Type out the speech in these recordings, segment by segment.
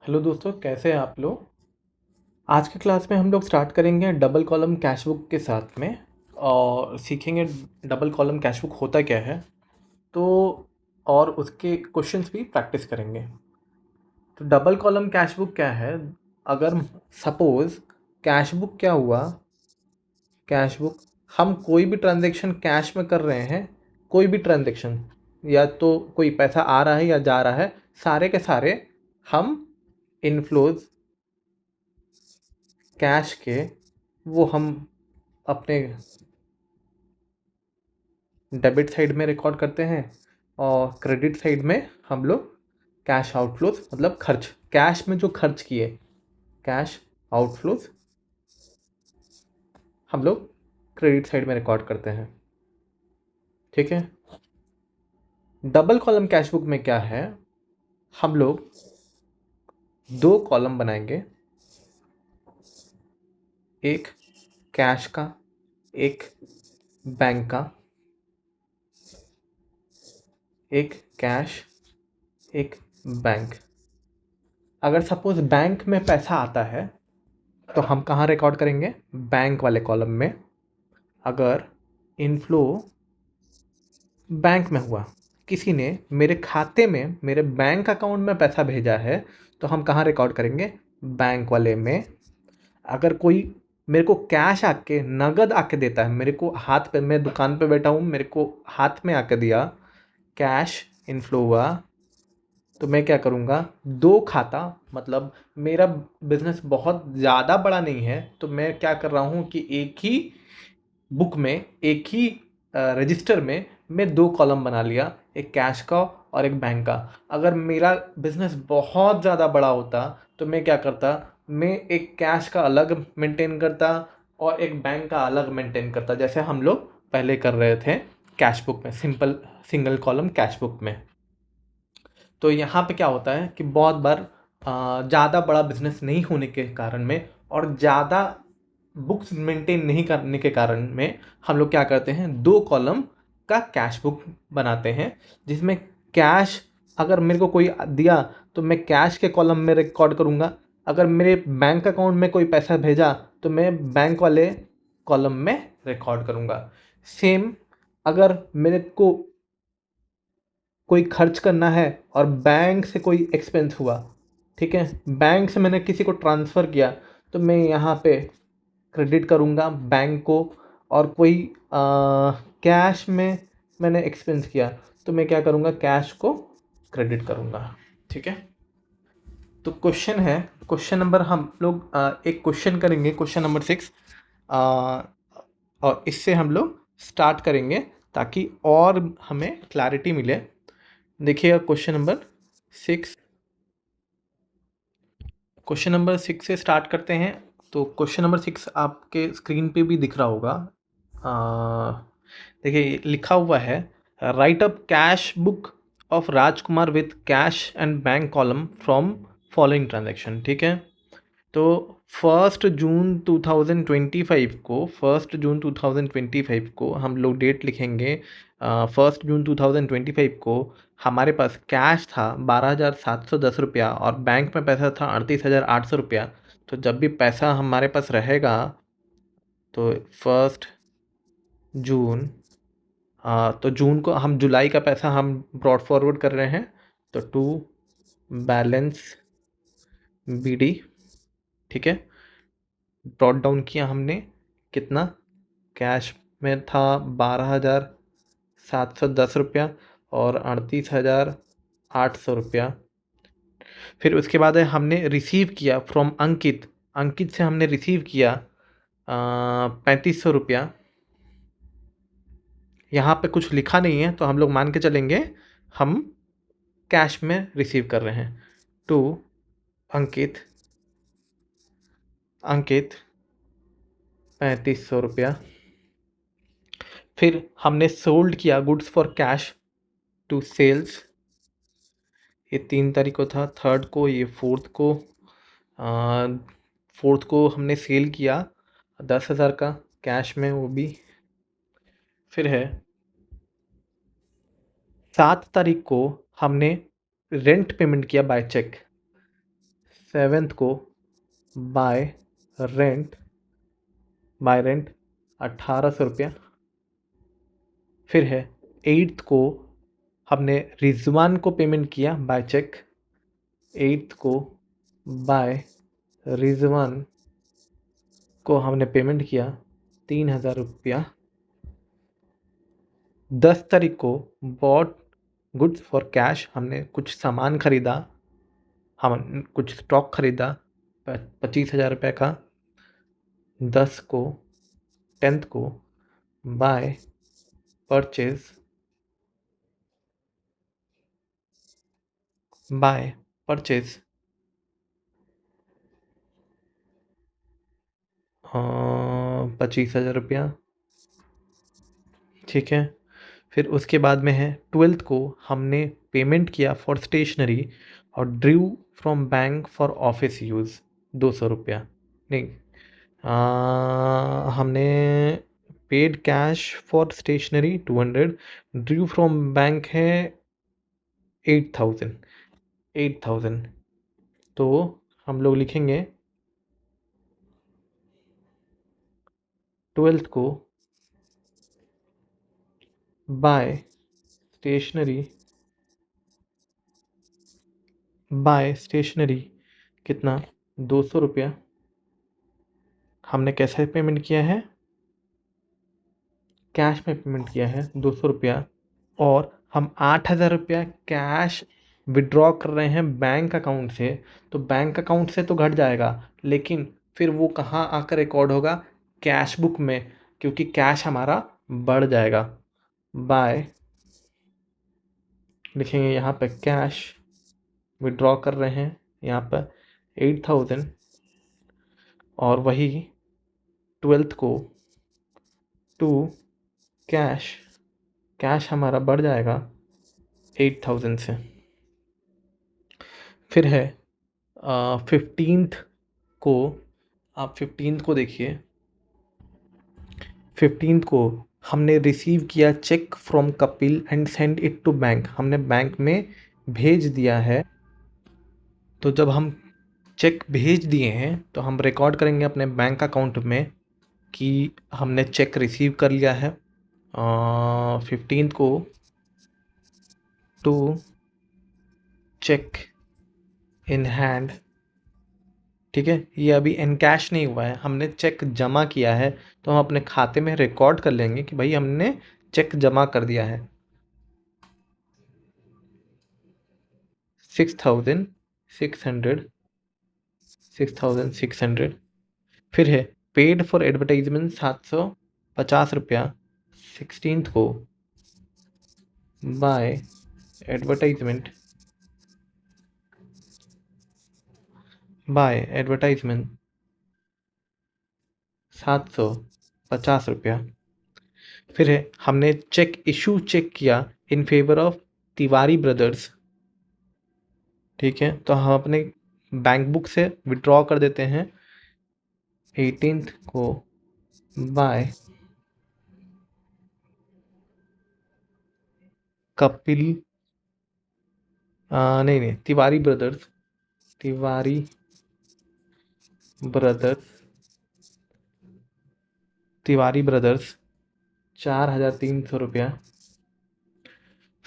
Hello दोस्तों, कैसे हैं आप लोग। आज के क्लास में हम लोग स्टार्ट करेंगे डबल कॉलम कैश बुक के साथ में और सीखेंगे डबल कॉलम कैश बुक होता क्या है। तो और उसके क्वेश्चंस भी प्रैक्टिस करेंगे। तो डबल कॉलम कैश बुक क्या है। अगर सपोज़ कैश बुक क्या हुआ, कैश बुक हम कोई भी ट्रांजैक्शन कैश में कर रहे हैं, कोई भी ट्रांजैक्शन या तो कोई पैसा आ रहा है या जा रहा है, सारे के सारे हम इनफ्लोज कैश के वो हम अपने डेबिट साइड में रिकॉर्ड करते हैं और क्रेडिट साइड में हम लोग कैश आउटफ्लोज मतलब खर्च, कैश में जो खर्च किए कैश आउटफ्लोज हम लोग क्रेडिट साइड में रिकॉर्ड करते हैं। ठीक है। डबल कॉलम कैश बुक में क्या है, हम लोग दो कॉलम बनाएंगे, एक कैश का, एक बैंक का, एक कैश, एक बैंक। अगर सपोज बैंक में पैसा आता है तो हम कहाँ रिकॉर्ड करेंगे, बैंक वाले कॉलम में। अगर इनफ्लो बैंक में हुआ, किसी ने मेरे खाते में मेरे बैंक अकाउंट में पैसा भेजा है, तो हम कहाँ रिकॉर्ड करेंगे, बैंक वाले में। अगर कोई मेरे को कैश आके नगद आके देता है, मेरे को हाथ पे, मैं दुकान पे बैठा हूँ, मेरे को हाथ में आके दिया, कैश इनफ्लो हुआ, तो मैं क्या करूँगा, दो खाता, मतलब मेरा बिजनेस बहुत ज़्यादा बड़ा नहीं है, तो मैं क्या कर रहा हूँ कि एक ही बुक में, एक ही रजिस्टर में मैं दो कॉलम बना लिया, एक कैश का और एक बैंक का। अगर मेरा बिजनेस बहुत ज़्यादा बड़ा होता तो मैं क्या करता, मैं एक कैश का अलग मेंटेन करता और एक बैंक का अलग मेंटेन करता, जैसे हम लोग पहले कर रहे थे कैश बुक में, simple single column cash book में। तो यहाँ पे क्या होता है कि बहुत बार ज़्यादा बड़ा बिजनेस नहीं होने के कारण में और ज़्यादा बुक्स मेंटेन नहीं करने के कारण में हम लोग क्या करते हैं, दो कॉलम का कैश बुक बनाते हैं, जिसमें कैश अगर मेरे को कोई दिया तो मैं कैश के कॉलम में रिकॉर्ड करूँगा, अगर मेरे बैंक अकाउंट में कोई पैसा भेजा तो मैं बैंक वाले कॉलम में रिकॉर्ड करूँगा। सेम अगर मेरे को कोई खर्च करना है और बैंक से कोई एक्सपेंस हुआ, ठीक है, बैंक से मैंने किसी को ट्रांसफ़र किया, तो मैं यहाँ पे क्रेडिट करूँगा बैंक को। और कोई कैश में मैंने एक्सपेंस किया तो मैं क्या करूँगा, कैश को क्रेडिट करूँगा। ठीक है। तो क्वेश्चन है, क्वेश्चन नंबर हम लोग एक क्वेश्चन करेंगे, क्वेश्चन नंबर 6, और इससे हम लोग स्टार्ट करेंगे ताकि और हमें क्लैरिटी मिले। देखिएगा क्वेश्चन नंबर 6, क्वेश्चन नंबर 6 से स्टार्ट करते हैं। तो क्वेश्चन नंबर 6 आपके स्क्रीन पे भी दिख रहा होगा। देखिए लिखा हुआ है, right up cash book of Rajkumar with cash and bank column from following transaction. ठीक है। तो 1 जून 2025 को हम लोग डेट लिखेंगे। 1 जून 2025 को हमारे पास कैश था 12,710 रुपया और बैंक में पैसा था 38,800 रुपया। तो जब भी पैसा हमारे पास रहेगा तो 1 जून, तो जून को हम, जुलाई का पैसा हम ब्रॉड फॉरवर्ड कर रहे हैं, तो टू बैलेंस BD। ठीक है। ब्रॉड डाउन किया हमने, कितना, कैश में था 12,710 रुपया और 38,800 रुपया। फिर उसके बाद हमने रिसीव किया फ्रॉम अंकित, अंकित से हमने रिसीव किया 3500 रुपया। यहाँ पे कुछ लिखा नहीं है तो हम लोग मान के चलेंगे हम कैश में रिसीव कर रहे हैं। टू अंकित, अंकित 3500 रुपया। फिर हमने सोल्ड किया goods for cash to sales, ये 3 तारीख को था, थर्ड को, ये फोर्थ को हमने सेल किया 10,000 का कैश में, वो भी। फिर है 7 तारीख को हमने रेंट पेमेंट किया बाय चेक, 7th को बाय रेंट 1800 रुपया। फिर है 8th को हमने रिजवान को पेमेंट किया बाय चेक। 8th को बाय रिजवान को हमने पेमेंट किया 3000 रुपया। 10 तारीख को बॉट गुड्स फॉर कैश, हमने कुछ सामान खरीदा, हम कुछ स्टॉक खरीदा 25,000 रुपये का। 10 को 10th को बाय परचेज बाय परचेज 25,000 रुपया। ठीक है। फिर उसके बाद में है 12th को हमने पेमेंट किया फॉर स्टेशनरी और drew from bank for office use 200 रुपया। नहीं, हमने paid cash for stationery 200, drew from bank है 8,000। तो हम लोग लिखेंगे 12th को बाय स्टेशनरी कितना 200 रुपया। हमने कैसे पेमेंट किया है? कैश में पेमेंट किया है 200 रुपया। और हम 8,000 रुपया कैश विड्रॉ कर रहे हैं बैंक अकाउंट से, तो बैंक अकाउंट से तो घट जाएगा, लेकिन फिर वो कहाँ आकर रिकॉर्ड होगा? कैश बुक में, क्योंकि कैश हमारा बढ़ जाएगा। बाय लिखेंगे यहाँ पे कैश विड्रॉ कर रहे हैं यहाँ पर 8,000, और वही 12th को टू कैश हमारा बढ़ जाएगा 8,000 से। फिर है 15th को, आप 15th को देखिए। 15th को हमने रिसीव किया cheque from Kapil and send it to bank, हमने बैंक में भेज दिया है। तो जब हम चेक भेज दिए हैं तो हम रिकॉर्ड करेंगे अपने बैंक अकाउंट में कि हमने चेक रिसीव कर लिया है। 15th को टू चेक इन हैंड। ठीक है, ये अभी इन कैश नहीं हुआ है, हमने चेक जमा किया है, तो हम अपने खाते में रिकॉर्ड कर लेंगे कि भाई हमने चेक जमा कर दिया है। 6,600। फिर है पेड फॉर एडवर्टाइजमेंट 750 रुपया 16th को बाय एडवर्टाइजमेंट 750 रुपया। फिर है हमने चेक किया in favour of Tiwari brothers. ठीक है, तो हम अपने बैंक बुक से विड्रॉ कर देते हैं 18th को बाय कपिल, नहीं, तिवारी ब्रदर्स 4,300 रुपया।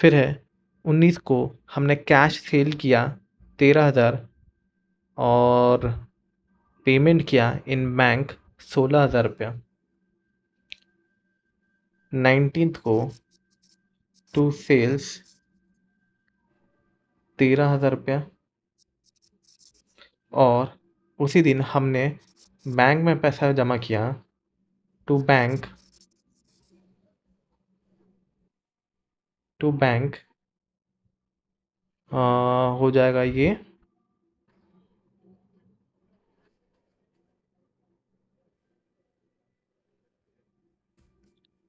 फिर है 19 को हमने कैश सेल किया 13,000 और पेमेंट किया इन बैंक 16,000 रुपया। 19th को टू सेल्स 13,000 रुपया। और उसी दिन हमने बैंक में पैसा जमा किया टू बैंक हो जाएगा ये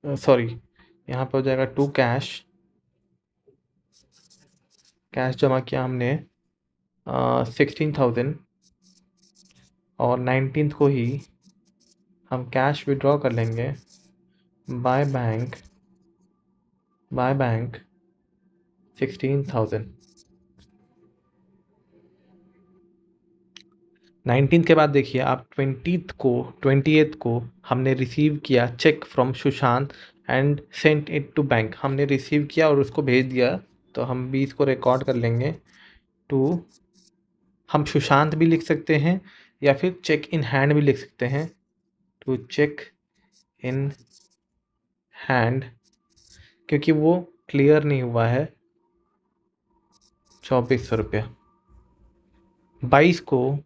सॉरी, यहाँ पे हो जाएगा टू कैश जमा किया हमने 16,000, और 19th को ही हम कैश विड्रॉ कर लेंगे बाय बैंक 16,000। 19 के बाद देखिए आप 28th को हमने रिसीव किया cheque from Sushant and sent it to bank. हमने रिसीव किया और उसको भेज दिया, तो हम भी इसको रिकॉर्ड कर लेंगे टू। हम सुशांत भी लिख सकते हैं या फिर चेक इन हैंड भी लिख सकते हैं, टू चेक इन हैंड, क्योंकि वो क्लियर नहीं हुआ है। 2400 रुपया। 22 को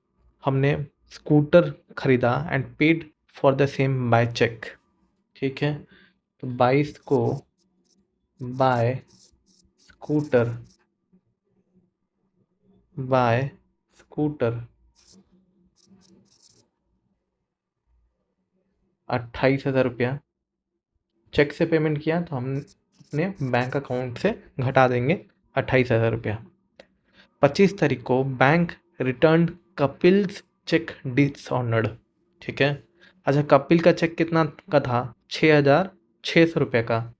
हमने स्कूटर खरीदा and paid for the same by cheque. ठीक है, तो 22 को बाय स्कूटर, बाय स्कूटर 28,000 रुपया चेक से पेमेंट किया, तो हम अपने बैंक अकाउंट से घटा देंगे 28,000 रुपया। 25 तारीख को bank return Kapil's cheque dishonoured. ठीक है, अच्छा कपिल का चेक कितना का था? 6,600 रुपये का।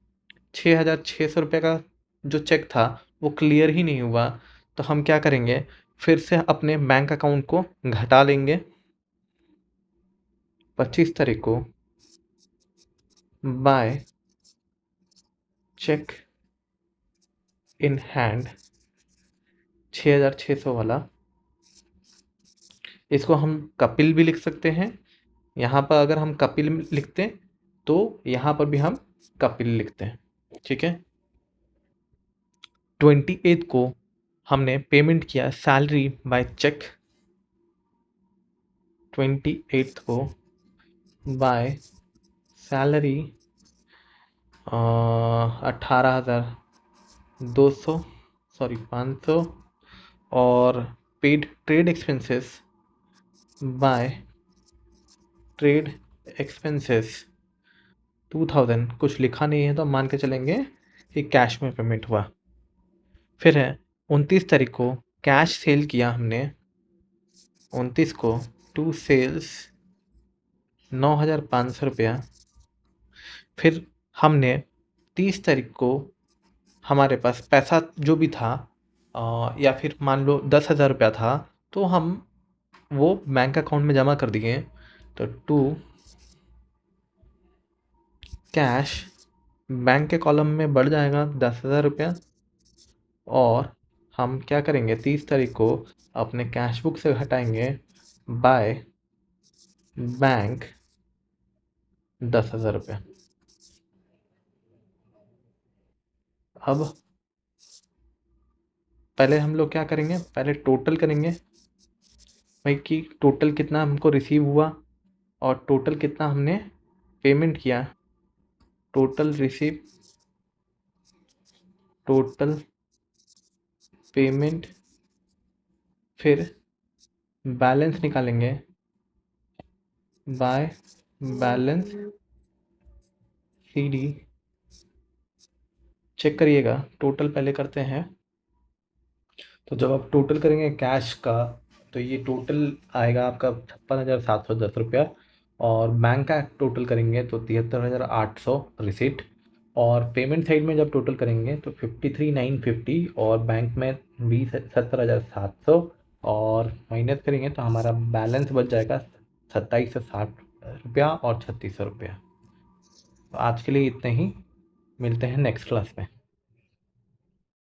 6,600 रुपये का जो चेक था वो क्लियर ही नहीं हुआ, तो हम क्या करेंगे, फिर से अपने बैंक अकाउंट को घटा लेंगे। 25 तारीख को बाय चेक इन हैंड 6,600 वाला, इसको हम कपिल भी लिख सकते हैं। यहाँ पर अगर हम कपिल लिखते तो यहाँ पर भी हम कपिल लिखते हैं। ठीक है, 28 को हमने पेमेंट किया सैलरी बाय चेक। 28 को बाय सैलरी 18,200, सॉरी 500, और paid trade expenses by trade expenses 2,000। कुछ लिखा नहीं है तो हम मान के चलेंगे कि कैश में पेमेंट हुआ। फिर है 29 तारीख को कैश सेल किया हमने। 29 को टू सेल्स 9,500 रुपया। फिर हमने 30 तारीख को हमारे पास पैसा जो भी था या फिर मान लो 10,000 रुपया था, तो हम वो बैंक अकाउंट में जमा कर दिए। तो टू कैश बैंक के कॉलम में बढ़ जाएगा 10,000 रुपया, और हम क्या करेंगे 30 तारीख को अपने कैश बुक से घटाएंगे बाय बैंक 10,000 रुपया। अब पहले हम लोग क्या करेंगे, पहले टोटल करेंगे भाई कि टोटल कितना हमको रिसीव हुआ और टोटल कितना हमने पेमेंट किया। टोटल रिसीव, टोटल पेमेंट, फिर बैलेंस निकालेंगे बाय बैलेंस CD। चेक करिएगा, टोटल पहले करते हैं। तो जब आप टोटल करेंगे कैश का, तो ये टोटल आएगा आपका 56,710 रुपया, और बैंक का टोटल करेंगे तो 73,800 रिसिट, और पेमेंट साइड में जब टोटल करेंगे तो 53,950, और बैंक में 70,700, और माइनस करेंगे तो हमारा बैलेंस बच जाएगा 2760 रुपया और 3600 रुपया। तो आज के लिए इतने ही, मिलते हैं नेक्स्ट क्लास में।